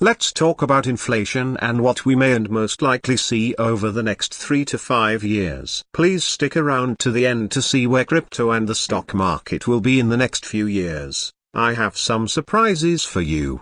Let's talk about inflation and what we may and most likely see over the next 3 to 5 years. Please stick around to the end to see where crypto and the stock market will be in the next few years. I have some surprises for you.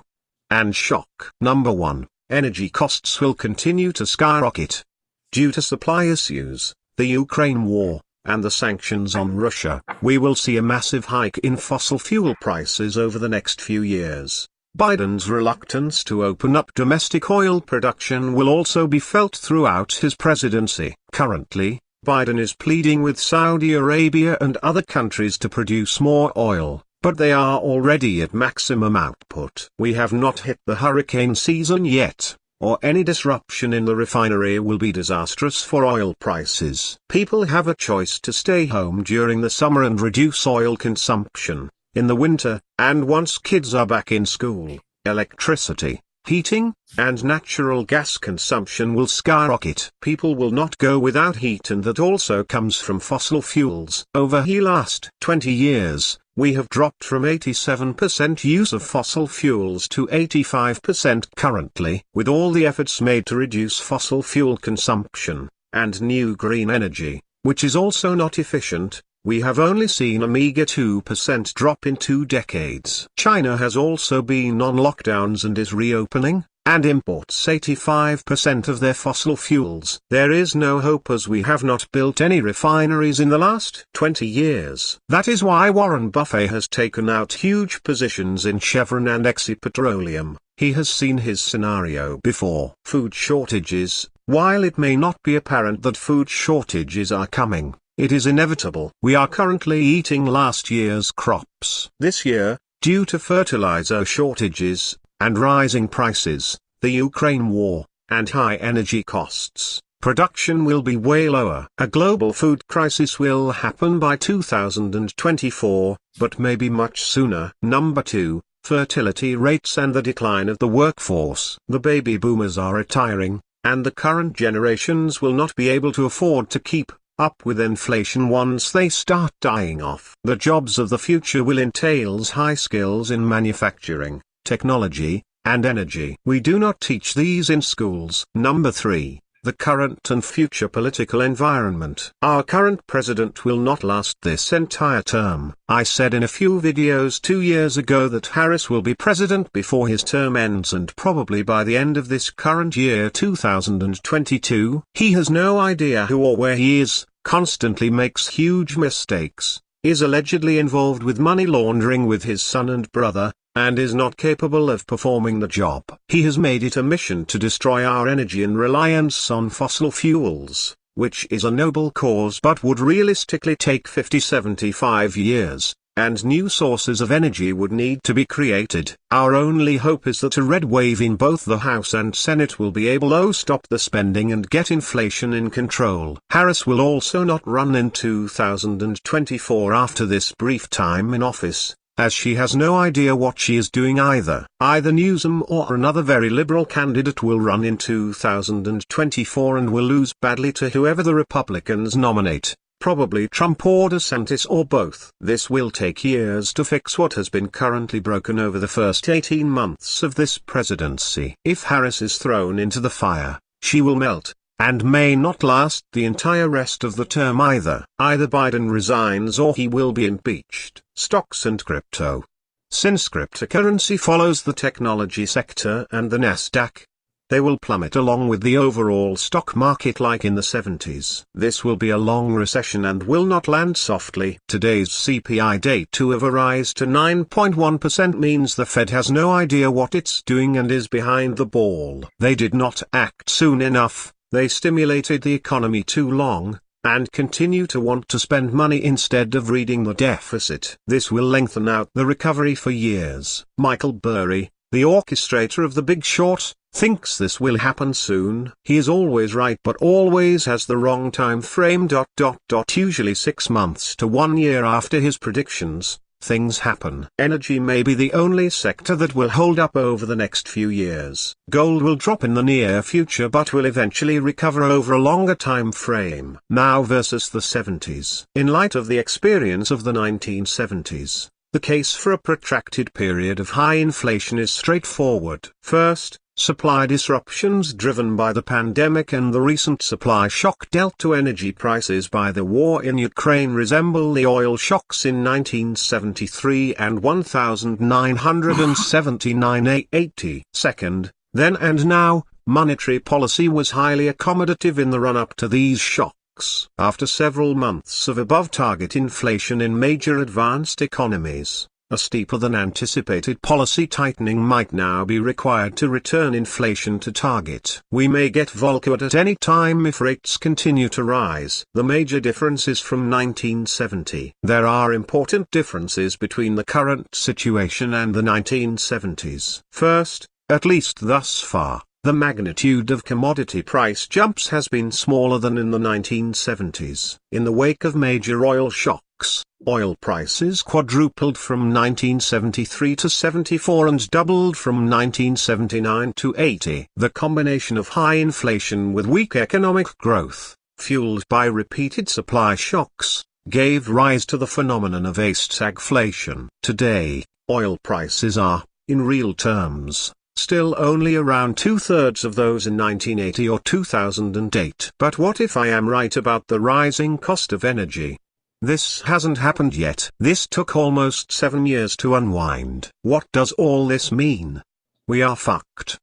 And shock. Number 1. Energy costs will continue to skyrocket. Due to supply issues, the Ukraine war, and the sanctions on Russia, we will see a massive hike in fossil fuel prices over the next few years. Biden's reluctance to open up domestic oil production will also be felt throughout his presidency. Currently, Biden is pleading with Saudi Arabia and other countries to produce more oil, but they are already at maximum output. We have not hit the hurricane season yet, or any disruption in the refinery will be disastrous for oil prices. People have a choice to stay home during the summer and reduce oil consumption in the winter, and once kids are back in school, electricity, heating, and natural gas consumption will skyrocket. People will not go without heat, and that also comes from fossil fuels. Over the last 20 years, we have dropped from 87% use of fossil fuels to 85% currently. With all the efforts made to reduce fossil fuel consumption, and new green energy, which is also not efficient, we have only seen a meager 2% drop in 2 decades. China has also been on lockdowns and is reopening, and imports 85% of their fossil fuels. There is no hope as we have not built any refineries in the last 20 years. That is why Warren Buffett has taken out huge positions in Chevron and Exxon Petroleum. He has seen his scenario before. Food shortages. While it may not be apparent that food shortages are coming, it is inevitable. We are currently eating last year's crops. This year, due to fertilizer shortages, and rising prices, the Ukraine war, and high energy costs, production will be way lower. A global food crisis will happen by 2024, but maybe much sooner. Number 2, fertility rates and the decline of the workforce. The baby boomers are retiring, and the current generations will not be able to afford to keep up with inflation once they start dying off. The jobs of the future will entail high skills in manufacturing, technology, and energy. We do not teach these in schools. Number 3, the current and future political environment. Our current president will not last this entire term. I said in a few videos 2 years ago that Harris will be president before his term ends and probably by the end of this current year 2022. He has no idea who or where he is, constantly makes huge mistakes, is allegedly involved with money laundering with his son and brother, and is not capable of performing the job. He has made it a mission to destroy our energy and reliance on fossil fuels, which is a noble cause but would realistically take 50-75 years, and new sources of energy would need to be created. Our only hope is that a red wave in both the House and Senate will be able to stop the spending and get inflation in control. Harris will also not run in 2024 after this brief time in office, as she has no idea what she is doing either. Either Newsom or another very liberal candidate will run in 2024 and will lose badly to whoever the Republicans nominate. Probably Trump or DeSantis or both. This will take years to fix what has been currently broken over the first 18 months of this presidency. If Harris is thrown into the fire, she will melt, and may not last the entire rest of the term either. Either Biden resigns or he will be impeached. Stocks and crypto. Since cryptocurrency follows the technology sector and the Nasdaq, they will plummet along with the overall stock market like in the 70s. This will be a long recession and will not land softly. Today's CPI data of a rise to 9.1% means the Fed has no idea what it's doing and is behind the ball. They did not act soon enough, they stimulated the economy too long, and continue to want to spend money instead of reading the deficit. This will lengthen out the recovery for years. Michael Burry, the orchestrator of The Big Short, thinks this will happen soon. He is always right but always has the wrong time frame. Usually 6 months to 1 year after his predictions, things happen. Energy may be the only sector that will hold up over the next few years. Gold will drop in the near future but will eventually recover over a longer time frame. Now versus the 70s. In light of the experience of the 1970s, the case for a protracted period of high inflation is straightforward. First, Supply disruptions driven by the pandemic and the recent supply shock dealt to energy prices by the war in Ukraine resemble the oil shocks in 1973 and 1979-80. Second, then and now, monetary policy was highly accommodative in the run-up to these shocks. After several months of above-target inflation in major advanced economies, a steeper than anticipated policy tightening might now be required to return inflation to target. We may get Volcker at any time if rates continue to rise. The major differences from 1970. There are important differences between the current situation and the 1970s. First, at least thus far, the magnitude of commodity price jumps has been smaller than in the 1970s. In the wake of major oil shocks, oil prices quadrupled from 1973 to 74 and doubled from 1979 to 80. The combination of high inflation with weak economic growth, fueled by repeated supply shocks, gave rise to the phenomenon of stagflation. Today, oil prices are, in real terms, still only around two-thirds of those in 1980 or 2008. But what if I am right about the rising cost of energy? This hasn't happened yet. This took almost 7 years to unwind. What does all this mean? We are fucked.